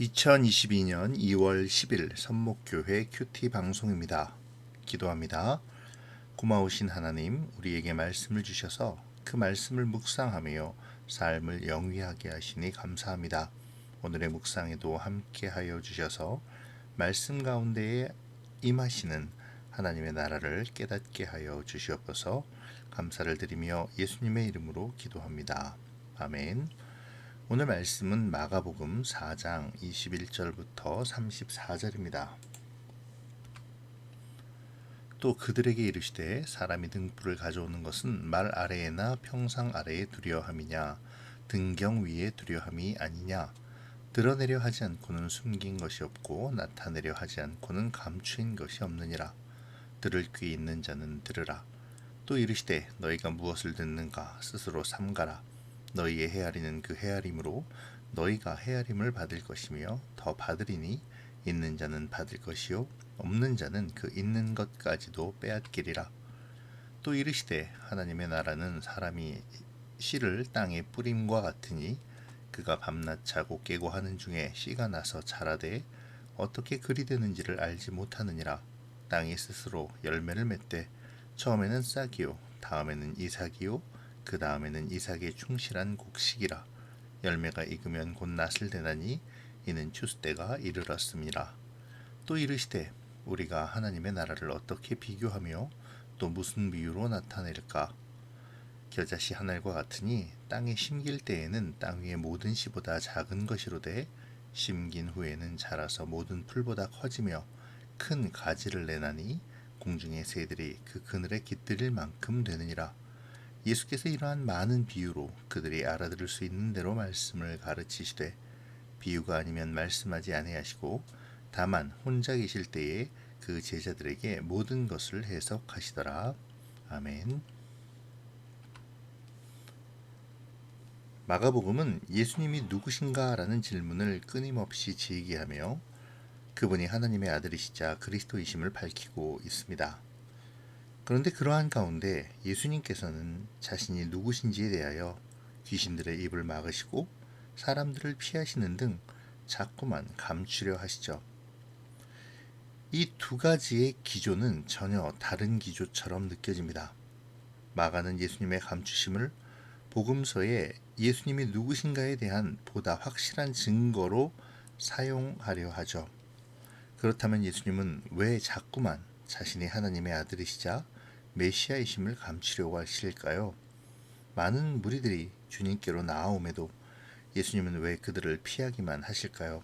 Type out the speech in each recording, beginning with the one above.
2022년 2월 10일 선목교회 큐티 방송입니다. 기도합니다. 고마우신 하나님, 우리에게 말씀을 주셔서 그 말씀을 묵상하며 삶을 영위하게 하시니 감사합니다. 오늘의 묵상에도 함께하여 주셔서 말씀 가운데에 임하시는 하나님의 나라를 깨닫게 하여 주시옵소서. 감사를 드리며 예수님의 이름으로 기도합니다. 아멘. 오늘 말씀은 마가복음 4장 21절부터 34절입니다. 또 그들에게 이르시되 사람이 등불을 가져오는 것은 말 아래에나 평상 아래에 두려 함이냐 등경 위에 두려 함이 아니냐. 드러내려 하지 않고는 숨긴 것이 없고 나타내려 하지 않고는 감추인 것이 없느니라. 들을 귀 있는 자는 들으라. 또 이르시되 너희가 무엇을 듣는가 스스로 삼가라. 너희의 헤아리는 그 헤아림으로 너희가 헤아림을 받을 것이며 더 받으리니 있는 자는 받을 것이요 없는 자는 그 있는 것까지도 빼앗기리라. 또 이르시되 하나님의 나라는 사람이 씨를 땅에 뿌림과 같으니 그가 밤낮 자고 깨고 하는 중에 씨가 나서 자라되 어떻게 그리 되는지를 알지 못하느니라. 땅이 스스로 열매를 맺되 처음에는 싹이요 다음에는 이삭이요 그 다음에는 이삭의 충실한 곡식이라. 열매가 익으면 곧 낫을 대나니 이는 추수때가 이르렀습니다. 또 이르시되 우리가 하나님의 나라를 어떻게 비교하며 또 무슨 비유로 나타낼까. 겨자씨 하늘과 같으니 땅에 심길 때에는 땅 위의 모든 씨보다 작은 것이로되 심긴 후에는 자라서 모든 풀보다 커지며 큰 가지를 내나니 공중의 새들이 그 그늘에 깃들일 만큼 되느니라. 예수께서 이러한 많은 비유로 그들이 알아들을 수 있는 대로 말씀을 가르치시되 비유가 아니면 말씀하지 아니하시고 다만 혼자 계실 때에 그 제자들에게 모든 것을 해석하시더라. 아멘. 마가복음은 예수님이 누구신가라는 질문을 끊임없이 제기하며 그분이 하나님의 아들이시자 그리스도이심을 밝히고 있습니다. 그런데 그러한 가운데 예수님께서는 자신이 누구신지에 대하여 귀신들의 입을 막으시고 사람들을 피하시는 등 자꾸만 감추려 하시죠. 이 두 가지의 기조는 전혀 다른 기조처럼 느껴집니다. 마가는 예수님의 감추심을 복음서에 예수님이 누구신가에 대한 보다 확실한 증거로 사용하려 하죠. 그렇다면 예수님은 왜 자꾸만 자신이 하나님의 아들이시자 메시아이심을 감추려고 하실까요? 많은 무리들이 주님께로 나아옴에도 예수님은 왜 그들을 피하기만 하실까요?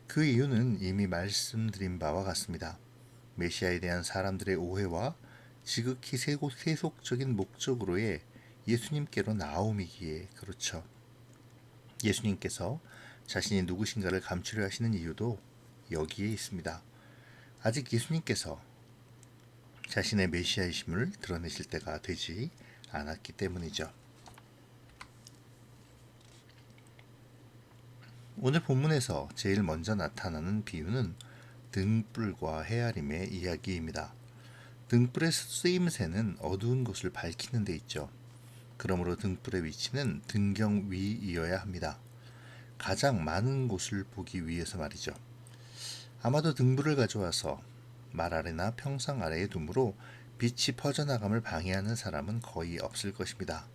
그 이유는 이미 말씀드린 바와 같습니다. 메시아에 대한 사람들의 오해와 지극히 세속적인 목적으로의 예수님께로 나아옴이기에 그렇죠. 예수님께서 자신이 누구신가를 감추려 하시는 이유도 여기에 있습니다. 아직 예수님께서 자신의 메시아이심을 드러내실 때가 되지 않았기 때문이죠. 오늘 본문에서 제일 먼저 나타나는 비유는 등불과 헤아림의 이야기입니다. 등불의 쓰임새는 어두운 곳을 밝히는 데 있죠. 그러므로 등불의 위치는 등경 위이어야 합니다. 가장 많은 곳을 보기 위해서 말이죠. 아마도 등불을 가져와서 말 아래나 평상 아래에 두므로 빛이 퍼져나감을 방해하는 사람은 거의 없을 것입니다.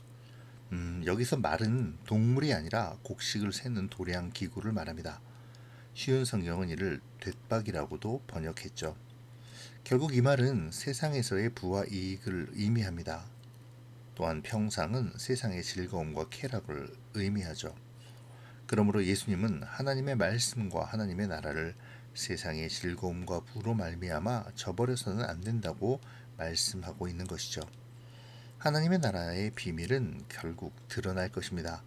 여기서 말은 동물이 아니라 곡식을 세는 도량 기구를 말합니다. 쉬운 성경은 이를 돛박이라고도 번역했죠. 결국 이 말은 세상에서의 부와 이익을 의미합니다. 또한 평상은 세상의 즐거움과 쾌락을 의미하죠. 그러므로 예수님은 하나님의 말씀과 하나님의 나라를 세상의 즐거움과 부로 말미암아 저버려서는 안 된다고 말씀하고 있는 것이죠. 하나님의 나라의 비밀은 결국 드러날 것입니다.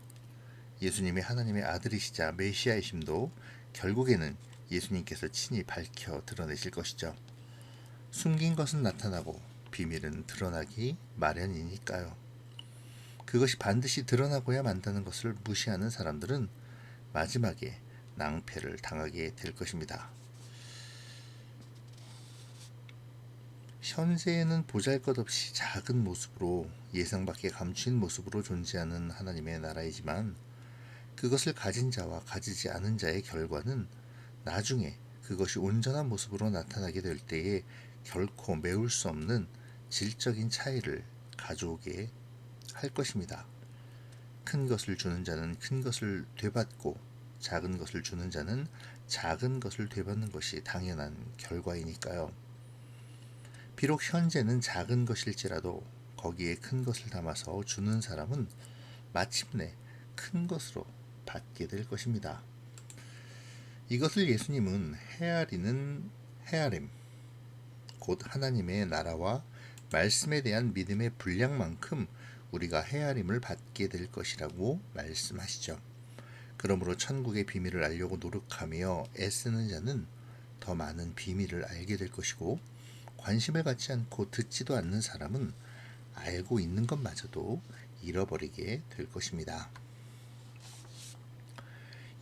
예수님이 하나님의 아들이시자 메시아이심도 결국에는 예수님께서 친히 밝혀 드러내실 것이죠. 숨긴 것은 나타나고 비밀은 드러나기 마련이니까요. 그것이 반드시 드러나고야 만다는 것을 무시하는 사람들은 마지막에 낭패를 당하게 될 것입니다. 현재에는 보잘것없이 작은 모습으로 예상 밖의 감추인 모습으로 존재하는 하나님의 나라이지만 그것을 가진 자와 가지지 않은 자의 결과는 나중에 그것이 온전한 모습으로 나타나게 될 때에 결코 메울 수 없는 질적인 차이를 가져오게 할 것입니다. 큰 것을 주는 자는 큰 것을 되받고 작은 것을 주는 자는 작은 것을 되받는 것이 당연한 결과이니까요. 비록 현재는 작은 것일지라도 거기에 큰 것을 담아서 주는 사람은 마침내 큰 것으로 받게 될 것입니다. 이것을 예수님은 헤아리는 헤아림, 곧 하나님의 나라와 말씀에 대한 믿음의 분량만큼 우리가 헤아림을 받게 될 것이라고 말씀하시죠. 그러므로 천국의 비밀을 알려고 노력하며 애쓰는 자는 더 많은 비밀을 알게 될 것이고, 관심을 갖지 않고 듣지도 않는 사람은 알고 있는 것마저도 잃어버리게 될 것입니다.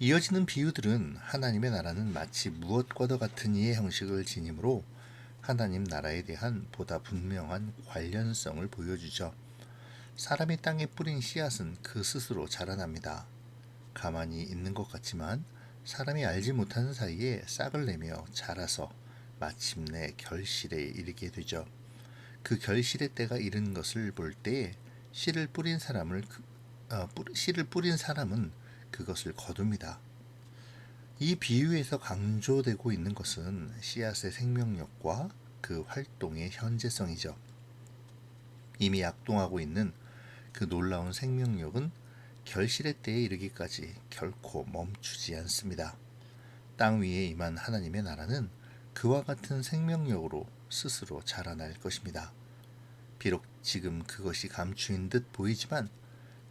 이어지는 비유들은 하나님의 나라는 마치 무엇과도 같은 이의 형식을 지니므로 하나님 나라에 대한 보다 분명한 관련성을 보여주죠. 사람이 땅에 뿌린 씨앗은 그 스스로 자라납니다. 가만히 있는 것 같지만 사람이 알지 못하는 사이에 싹을 내며 자라서 마침내 결실에 이르게 되죠. 그 결실의 때가 이른 것을 볼 때에 씨를 뿌린 사람은 그것을 거둡니다. 이 비유에서 강조되고 있는 것은 씨앗의 생명력과 그 활동의 현재성이죠. 이미 약동하고 있는 그 놀라운 생명력은 결실의 때에 이르기까지 결코 멈추지 않습니다. 땅 위에 임한 하나님의 나라는 그와 같은 생명력으로 스스로 자라날 것입니다. 비록 지금 그것이 감추인 듯 보이지만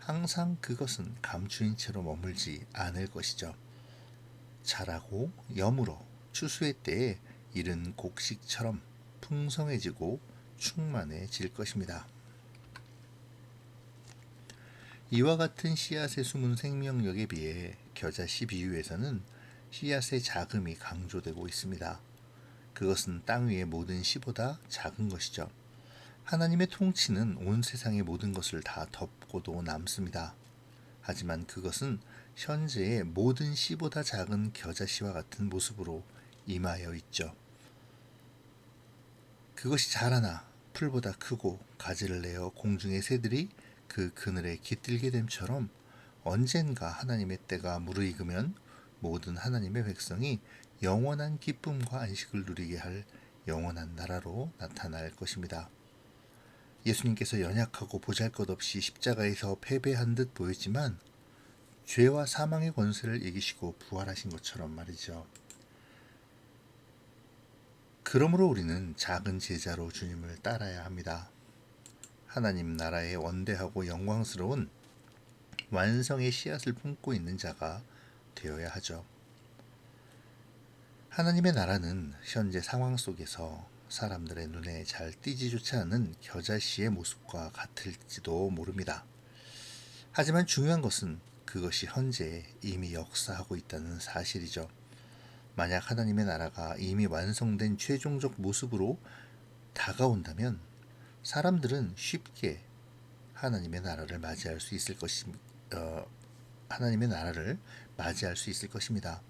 항상 그것은 감추인 채로 머물지 않을 것이죠. 자라고 여물어 추수의 때에 이른 곡식처럼 풍성해지고 충만해질 것입니다. 이와 같은 씨앗의 숨은 생명력에 비해 겨자씨 비유에서는 씨앗의 작음이 강조되고 있습니다. 그것은 땅 위의 모든 씨보다 작은 것이죠. 하나님의 통치는 온 세상의 모든 것을 다 덮고도 남습니다. 하지만 그것은 현재의 모든 씨보다 작은 겨자씨와 같은 모습으로 임하여 있죠. 그것이 자라나 풀보다 크고 가지를 내어 공중의 새들이 그 그늘에 깃들게 됨처럼 언젠가 하나님의 때가 무르익으면 모든 하나님의 백성이 영원한 기쁨과 안식을 누리게 할 영원한 나라로 나타날 것입니다. 예수님께서 연약하고 보잘것없이 십자가에서 패배한 듯 보였지만 죄와 사망의 권세를 이기시고 부활하신 것처럼 말이죠. 그러므로 우리는 작은 제자로 주님을 따라야 합니다. 하나님 나라의 원대하고 영광스러운 완성의 씨앗을 품고 있는 자가 되어야 하죠. 하나님의 나라는 현재 상황 속에서 사람들의 눈에 잘 띄지조차 않는 겨자씨의 모습과 같을지도 모릅니다. 하지만 중요한 것은 그것이 현재에 이미 역사하고 있다는 사실이죠. 만약 하나님의 나라가 이미 완성된 최종적 모습으로 다가온다면 사람들은 쉽게 하나님의 나라를 맞이할 수 있을 것입니다.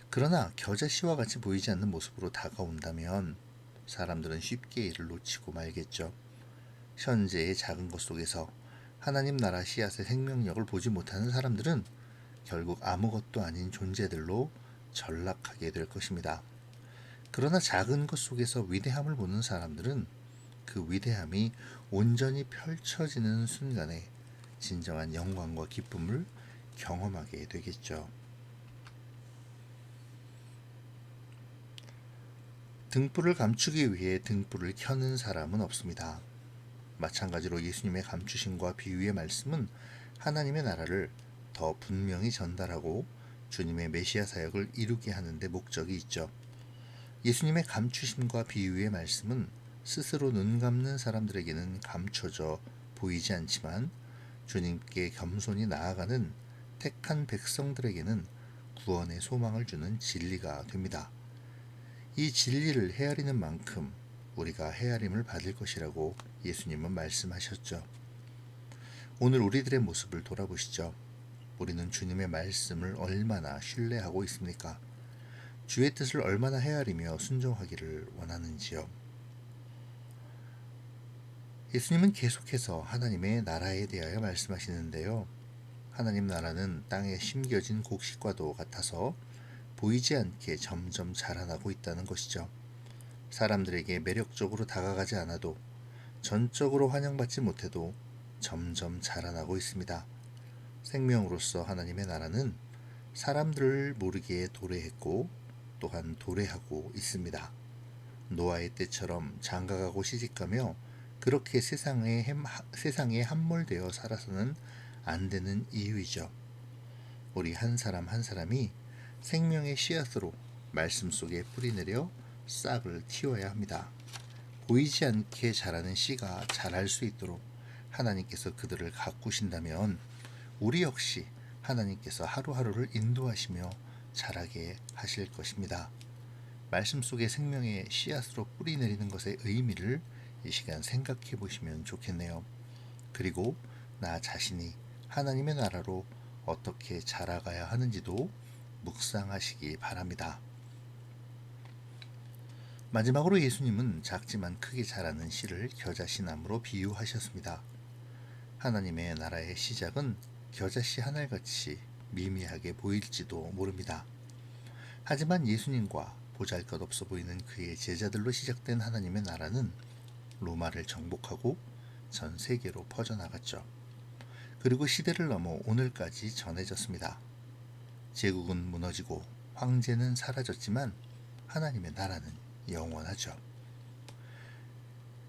그러나 겨자씨와 같이 보이지 않는 모습으로 다가온다면 사람들은 쉽게 이를 놓치고 말겠죠. 현재의 작은 것 속에서 하나님 나라 씨앗의 생명력을 보지 못하는 사람들은 결국 아무것도 아닌 존재들로 전락하게 될 것입니다. 그러나 작은 것 속에서 위대함을 보는 사람들은 그 위대함이 온전히 펼쳐지는 순간에 진정한 영광과 기쁨을 경험하게 되겠죠. 등불을 감추기 위해 등불을 켜는 사람은 없습니다. 마찬가지로 예수님의 감추심과 비유의 말씀은 하나님의 나라를 더 분명히 전달하고 주님의 메시아 사역을 이루게 하는 데 목적이 있죠. 예수님의 감추심과 비유의 말씀은 스스로 눈 감는 사람들에게는 감춰져 보이지 않지만 주님께 겸손히 나아가는 택한 백성들에게는 구원의 소망을 주는 진리가 됩니다. 이 진리를 헤아리는 만큼 우리가 헤아림을 받을 것이라고 예수님은 말씀하셨죠. 오늘 우리들의 모습을 돌아보시죠. 우리는 주님의 말씀을 얼마나 신뢰하고 있습니까? 주의 뜻을 얼마나 헤아리며 순종하기를 원하는지요? 예수님은 계속해서 하나님의 나라에 대하여 말씀하시는데요. 하나님 나라는 땅에 심겨진 곡식과도 같아서 보이지 않게 점점 자라나고 있다는 것이죠. 사람들에게 매력적으로 다가가지 않아도, 전적으로 환영받지 못해도 점점 자라나고 있습니다. 생명으로서 하나님의 나라는 사람들을 모르게 도래했고 또한 도래하고 있습니다. 노아의 때처럼 장가가고 시집가며 그렇게 세상에 함몰되어 살아서는 안 되는 이유이죠. 우리 한 사람 한 사람이 생명의 씨앗으로 말씀 속에 뿌리내려 싹을 틔워야 합니다. 보이지 않게 자라는 씨가 자랄 수 있도록 하나님께서 그들을 가꾸신다면 우리 역시 하나님께서 하루하루를 인도하시며 자라게 하실 것입니다. 말씀 속에 생명의 씨앗으로 뿌리내리는 것의 의미를 이 시간 생각해 보시면 좋겠네요. 그리고 나 자신이 하나님의 나라로 어떻게 자라가야 하는지도 묵상하시기 바랍니다. 마지막으로 예수님은 작지만 크게 자라는 씨를 겨자씨나무로 비유하셨습니다. 하나님의 나라의 시작은 겨자씨 한 알같이 미미하게 보일지도 모릅니다. 하지만 예수님과 보잘것없어 보이는 그의 제자들로 시작된 하나님의 나라는 로마를 정복하고 전 세계로 퍼져나갔죠. 그리고 시대를 넘어 오늘까지 전해졌습니다. 제국은 무너지고 황제는 사라졌지만 하나님의 나라는 영원하죠.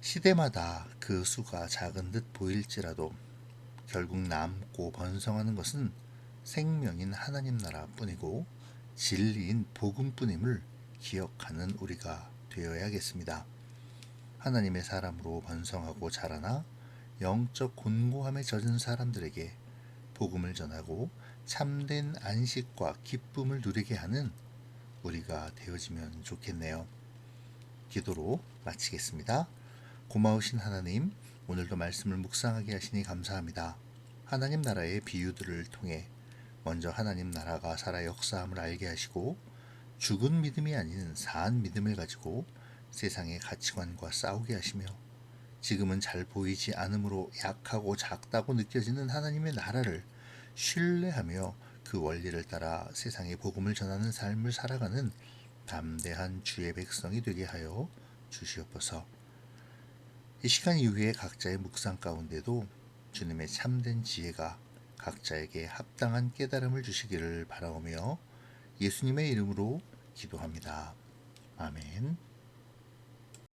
시대마다 그 수가 작은 듯 보일지라도 결국 남고 번성하는 것은 생명인 하나님 나라뿐이고 진리인 복음뿐임을 기억하는 우리가 되어야겠습니다. 하나님의 사람으로 번성하고 자라나 영적 곤고함에 젖은 사람들에게 복음을 전하고 참된 안식과 기쁨을 누리게 하는 우리가 되어지면 좋겠네요. 기도로 마치겠습니다. 고마우신 하나님, 오늘도 말씀을 묵상하게 하시니 감사합니다. 하나님 나라의 비유들을 통해 먼저 하나님 나라가 살아 역사함을 알게 하시고 죽은 믿음이 아닌 산 믿음을 가지고 세상의 가치관과 싸우게 하시며 지금은 잘 보이지 않으므로 약하고 작다고 느껴지는 하나님의 나라를 신뢰하며 그 원리를 따라 세상에 복음을 전하는 삶을 살아가는 담대한 주의 백성이 되게 하여 주시옵소서. 이 시간 이후에 각자의 묵상 가운데도 주님의 참된 지혜가 각자에게 합당한 깨달음을 주시기를 바라오며 예수님의 이름으로 기도합니다. 아멘.